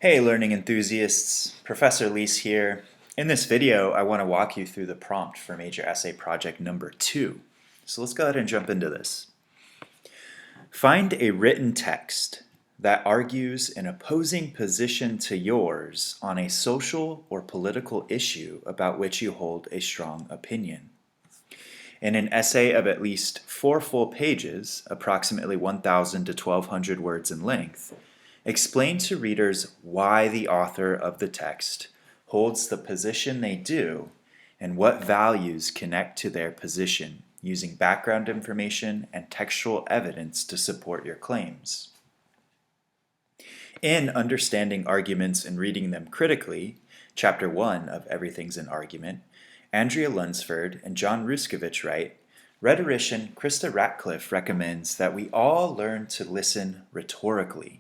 Hey learning enthusiasts, Professor Leis here. In this video, I want to walk you through the prompt for major essay project number 2. So let's go ahead and jump into this. Find a written text that argues an opposing position to yours on a social or political issue about which you hold a strong opinion. In an essay of at least 4 full pages, approximately 1,000 to 1,200 words in length, explain to readers why the author of the text holds the position they do and what values connect to their position, using background information and textual evidence to support your claims. In Understanding Arguments and Reading Them Critically, Chapter 1 of Everything's an Argument, Andrea Lunsford and John Ruskovich write, rhetorician Krista Ratcliffe recommends that we all learn to listen rhetorically,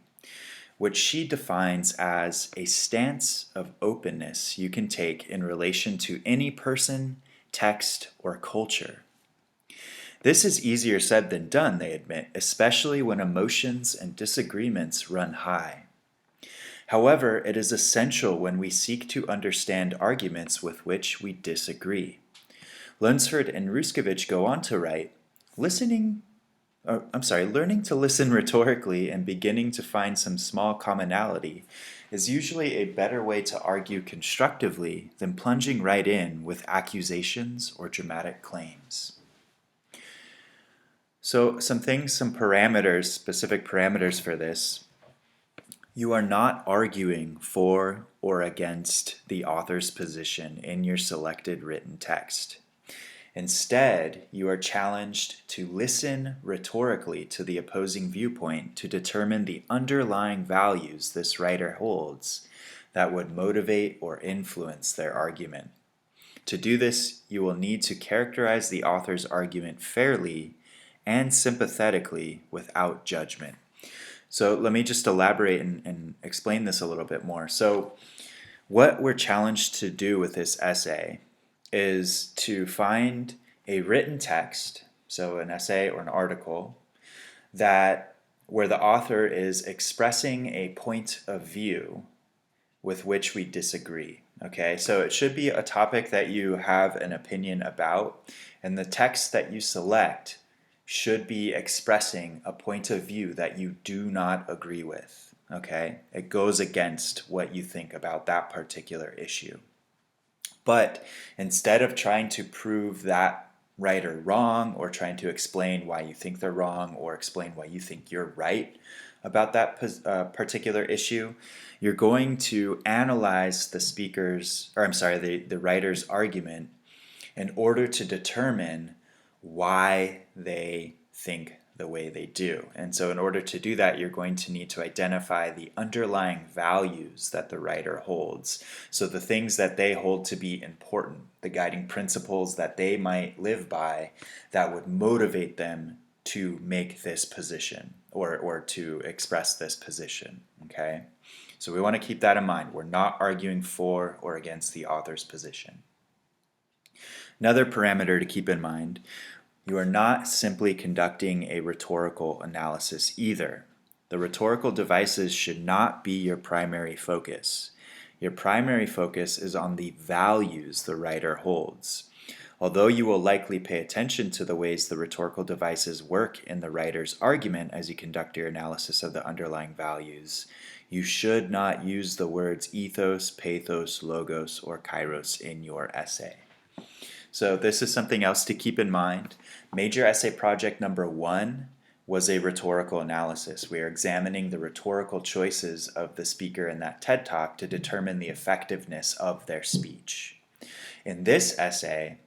which she defines as a stance of openness you can take in relation to any person, text, or culture. This is easier said than done, they admit, especially when emotions and disagreements run high. However, it is essential when we seek to understand arguments with which we disagree. Lunsford and Ruskovich go on to write, learning to listen rhetorically and beginning to find some small commonality is usually a better way to argue constructively than plunging right in with accusations or dramatic claims. So some parameters, specific parameters for this. You are not arguing for or against the author's position in your selected written text. Instead, you are challenged to listen rhetorically to the opposing viewpoint to determine the underlying values this writer holds that would motivate or influence their argument. To do this, you will need to characterize the author's argument fairly and sympathetically without judgment. So let me just elaborate and explain this a little bit more. So what we're challenged to do with this essay is to find a written text, so an essay or an article, that where the author is expressing a point of view with which we disagree. Okay, so it should be a topic that you have an opinion about, and the text that you select should be expressing a point of view that you do not agree with. Okay, it goes against what you think about that particular issue. But instead of trying to prove that writer wrong or trying to explain why you think they're wrong or explain why you think you're right about that particular issue, you're going to analyze the writer's argument in order to determine why they think the way they do. And so in order to do that, you're going to need to identify the underlying values that the writer holds. So the things that they hold to be important, the guiding principles that they might live by that would motivate them to make this position or to express this position. Okay? So we want to keep that in mind. We're not arguing for or against the author's position. Another parameter to keep in mind, you are not simply conducting a rhetorical analysis either. The rhetorical devices should not be your primary focus. Your primary focus is on the values the writer holds. Although you will likely pay attention to the ways the rhetorical devices work in the writer's argument as you conduct your analysis of the underlying values, you should not use the words ethos, pathos, logos, or kairos in your essay. So this is something else to keep in mind. Major essay project number 1 was a rhetorical analysis. We are examining the rhetorical choices of the speaker in that TED Talk to determine the effectiveness of their speech. In this essay,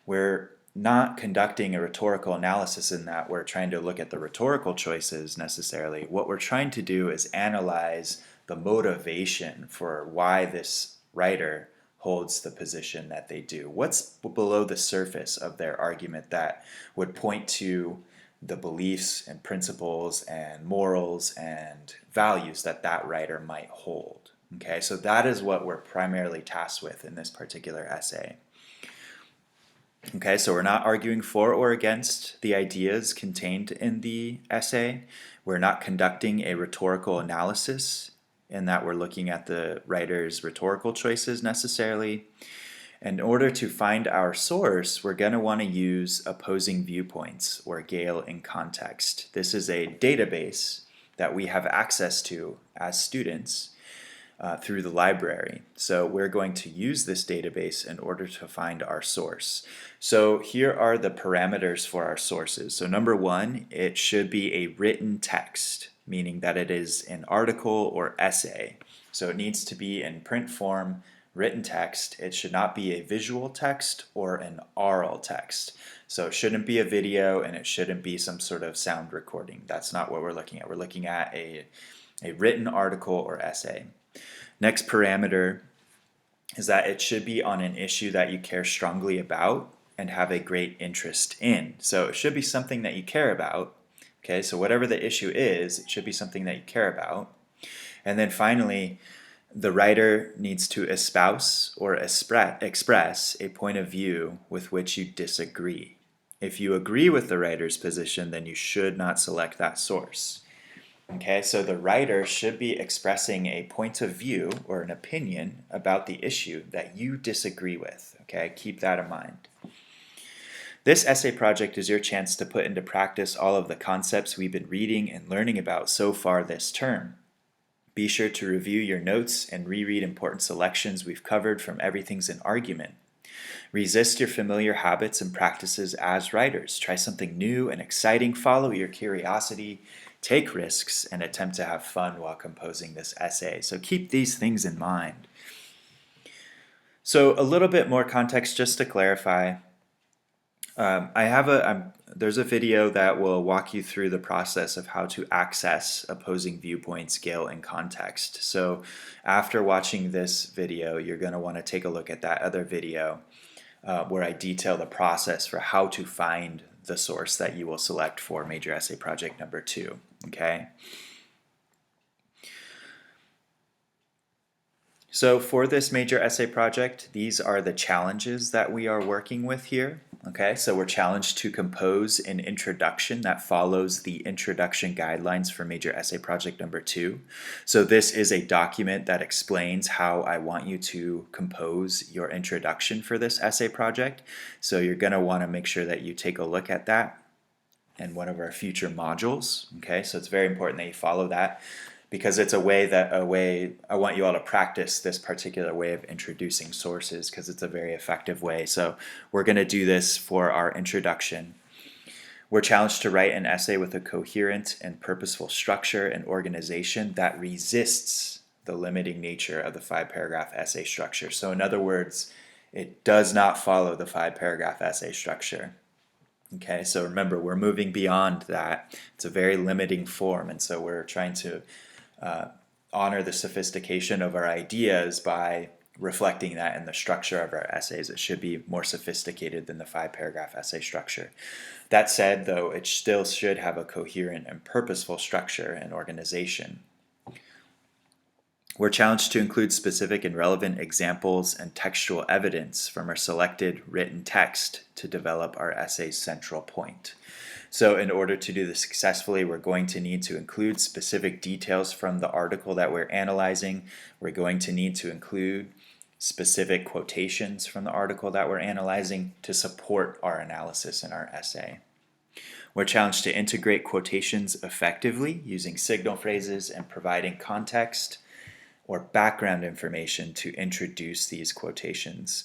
we're not conducting a rhetorical analysis in that we're trying to look at the rhetorical choices necessarily. What we're trying to do is analyze the motivation for why this writer holds the position that they do. What's below the surface of their argument that would point to the beliefs and principles and morals and values that that writer might hold? Okay, so that is what we're primarily tasked with in this particular essay. Okay, so we're not arguing for or against the ideas contained in the essay. We're not conducting a rhetorical analysis in that we're looking at the writer's rhetorical choices necessarily. In order to find our source, we're going to want to use opposing viewpoints, or Gale in context. This is a database that we have access to as students through the library. So we're going to use this database in order to find our source. So here are the parameters for our sources. So number one, it should be a written text, meaning that it is an article or essay. So it needs to be in print form, written text. It should not be a visual text or an oral text. So it shouldn't be a video, and it shouldn't be some sort of sound recording. That's not what we're looking at. We're looking at a written article or essay. Next parameter is that it should be on an issue that you care strongly about and have a great interest in. So it should be something that you care about. Okay, so whatever the issue is, it should be something that you care about. And then finally, the writer needs to espouse or express a point of view with which you disagree. If you agree with the writer's position, then you should not select that source. Okay, so the writer should be expressing a point of view or an opinion about the issue that you disagree with. Okay, keep that in mind. This essay project is your chance to put into practice all of the concepts we've been reading and learning about so far this term. Be sure to review your notes and reread important selections we've covered from Everything's an Argument. Resist your familiar habits and practices as writers. Try something new and exciting. Follow your curiosity. Take risks and attempt to have fun while composing this essay. So keep these things in mind. So a little bit more context just to clarify. There's a video that will walk you through the process of how to access opposing viewpoints, Gale, and context. So after watching this video, you're going to want to take a look at that other video where I detail the process for how to find the source that you will select for major essay project number 2. Okay. So for this major essay project, these are the challenges that we are working with here. Okay, so we're challenged to compose an introduction that follows the introduction guidelines for major essay project number 2. So this is a document that explains how I want you to compose your introduction for this essay project. So you're going to want to make sure that you take a look at that in one of our future modules. Okay, so it's very important that you follow that, because it's a way I want you all to practice this particular way of introducing sources, because it's a very effective way. So we're going to do this for our introduction. We're challenged to write an essay with a coherent and purposeful structure and organization that resists the limiting nature of the 5-paragraph essay structure. So in other words, it does not follow the 5-paragraph essay structure. Okay, so remember, we're moving beyond that. It's a very limiting form, and so we're trying to honor the sophistication of our ideas by reflecting that in the structure of our essays. It should be more sophisticated than the 5-paragraph essay structure. That said, though, it still should have a coherent and purposeful structure and organization. We're challenged to include specific and relevant examples and textual evidence from our selected written text to develop our essay's central point. So in order to do this successfully, we're going to need to include specific details from the article that we're analyzing. We're going to need to include specific quotations from the article that we're analyzing to support our analysis in our essay. We're challenged to integrate quotations effectively using signal phrases and providing context or background information to introduce these quotations.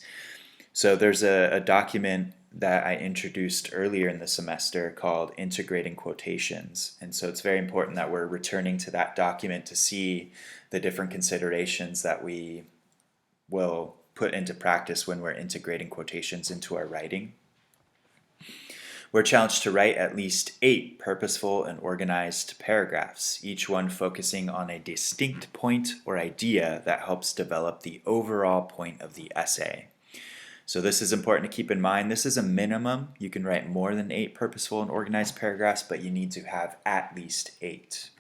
So there's a document that I introduced earlier in the semester called Integrating Quotations. And so it's very important that we're returning to that document to see the different considerations that we will put into practice when we're integrating quotations into our writing. We're challenged to write at least 8 purposeful and organized paragraphs, each one focusing on a distinct point or idea that helps develop the overall point of the essay. So this is important to keep in mind. This is a minimum. You can write more than 8 purposeful and organized paragraphs, but you need to have at least 8.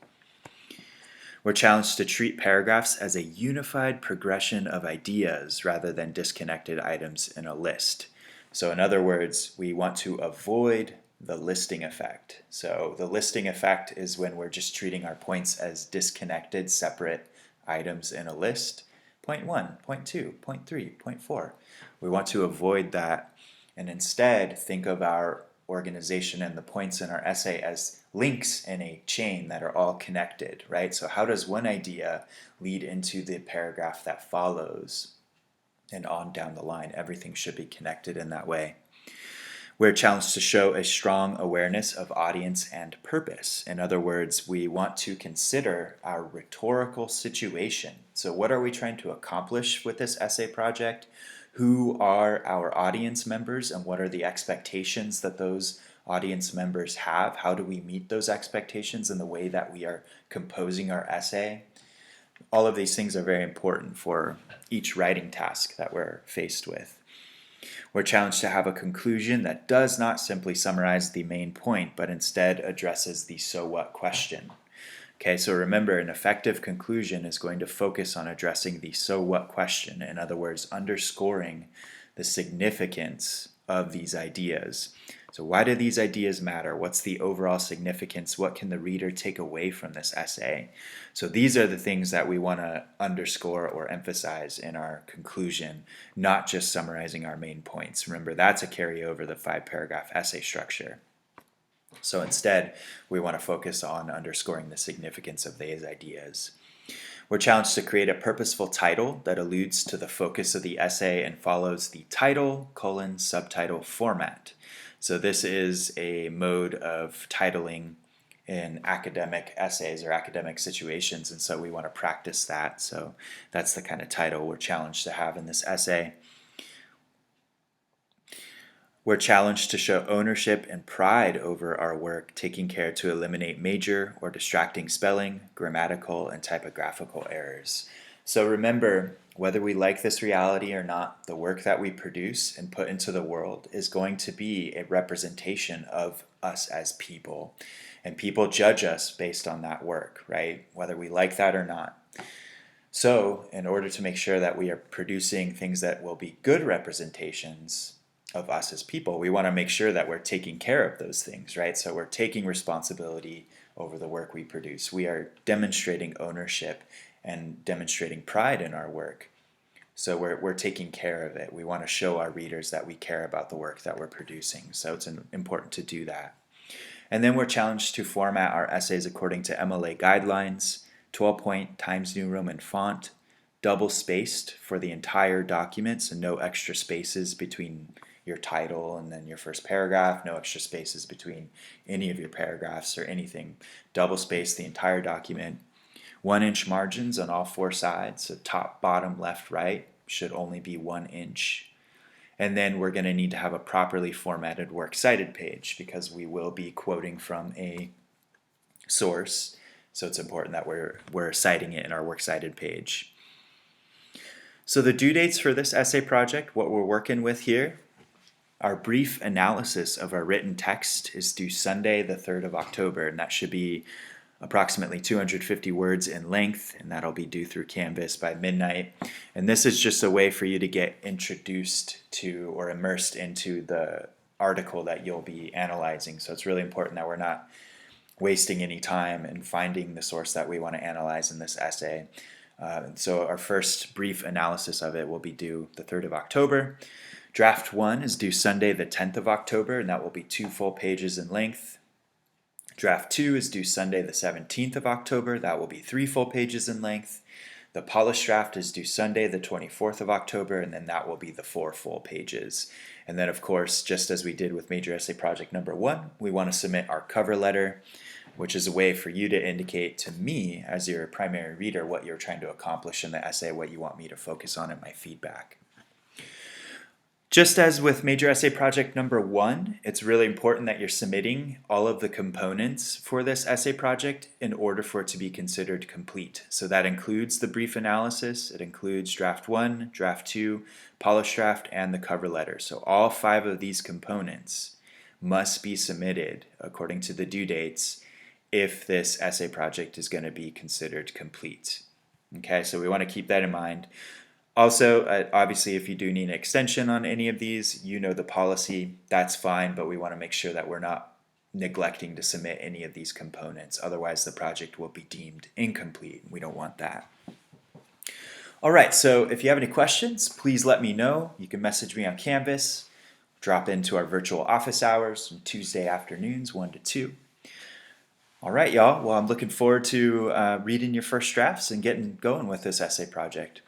We're challenged to treat paragraphs as a unified progression of ideas rather than disconnected items in a list. So in other words, we want to avoid the listing effect. So the listing effect is when we're just treating our points as disconnected, separate items in a list. Point 1, point 2, point 3, point 4. We want to avoid that and instead think of our organization and the points in our essay as links in a chain that are all connected, right? So how does one idea lead into the paragraph that follows? And on down the line, everything should be connected in that way. We're challenged to show a strong awareness of audience and purpose. In other words, we want to consider our rhetorical situation. So what are we trying to accomplish with this essay project? Who are our audience members and what are the expectations that those audience members have? How do we meet those expectations in the way that we are composing our essay? All of these things are very important for each writing task that we're faced with. We're challenged to have a conclusion that does not simply summarize the main point, but instead addresses the so what question. Okay, so remember, an effective conclusion is going to focus on addressing the so what question. In other words, underscoring the significance of these ideas. So why do these ideas matter? What's the overall significance? What can the reader take away from this essay? So these are the things that we want to underscore or emphasize in our conclusion, not just summarizing our main points. Remember, that's a carryover the 5-paragraph essay structure. So instead, we want to focus on underscoring the significance of these ideas. We're challenged to create a purposeful title that alludes to the focus of the essay and follows the title, subtitle format. So this is a mode of titling in academic essays or academic situations, and so we want to practice that. So that's the kind of title we're challenged to have in this essay. We're challenged to show ownership and pride over our work, taking care to eliminate major or distracting spelling, grammatical, and typographical errors. So remember, whether we like this reality or not, the work that we produce and put into the world is going to be a representation of us as people. And people judge us based on that work, right? Whether we like that or not. So, in order to make sure that we are producing things that will be good representations of us as people, we want to make sure that we're taking care of those things, right? So we're taking responsibility over the work we produce. We are demonstrating ownership and demonstrating pride in our work. So we're taking care of it. We want to show our readers that we care about the work that we're producing. So it's important to do that. And then we're challenged to format our essays according to MLA guidelines, 12-point Times New Roman font, double spaced for the entire document, so no extra spaces between your title and then your first paragraph, no extra spaces between any of your paragraphs or anything. Double spaced the entire document. 1-inch margins on all 4 sides, so top, bottom, left, right should only be 1 inch. And then we're going to need to have a properly formatted works cited page because we will be quoting from a source. So it's important that we're citing it in our works cited page. So the due dates for this essay project, what we're working with here, our brief analysis of our written text is due Sunday, the 3rd of October, and that should be approximately 250 words in length, and that'll be due through Canvas by midnight. And this is just a way for you to get introduced to or immersed into the article that you'll be analyzing. So it's really important that we're not wasting any time in finding the source that we want to analyze in this essay. So our first brief analysis of it will be due the 3rd of October. Draft 1 is due Sunday the 10th of October, and that will be 2 full pages in length. Draft 2 is due Sunday the 17th of October. That will be 3 full pages in length. The polished draft is due Sunday the 24th of October, and then that will be the 4 full pages. And then, of course, just as we did with Major Essay Project number 1, we want to submit our cover letter, which is a way for you to indicate to me, as your primary reader, what you're trying to accomplish in the essay, what you want me to focus on in my feedback. Just as with Major Essay Project number 1, it's really important that you're submitting all of the components for this essay project in order for it to be considered complete. So that includes the brief analysis, it includes draft 1, draft 2, polished draft, and the cover letter. So all 5 of these components must be submitted according to the due dates if this essay project is going to be considered complete. Okay, so we want to keep that in mind. Also, obviously, if you do need an extension on any of these, you know the policy, that's fine, but we want to make sure that we're not neglecting to submit any of these components. Otherwise, the project will be deemed incomplete. We don't want that. All right, so if you have any questions, please let me know. You can message me on Canvas, drop into our virtual office hours on Tuesday afternoons, 1 to 2. All right, y'all. Well, I'm looking forward to reading your first drafts and getting going with this essay project.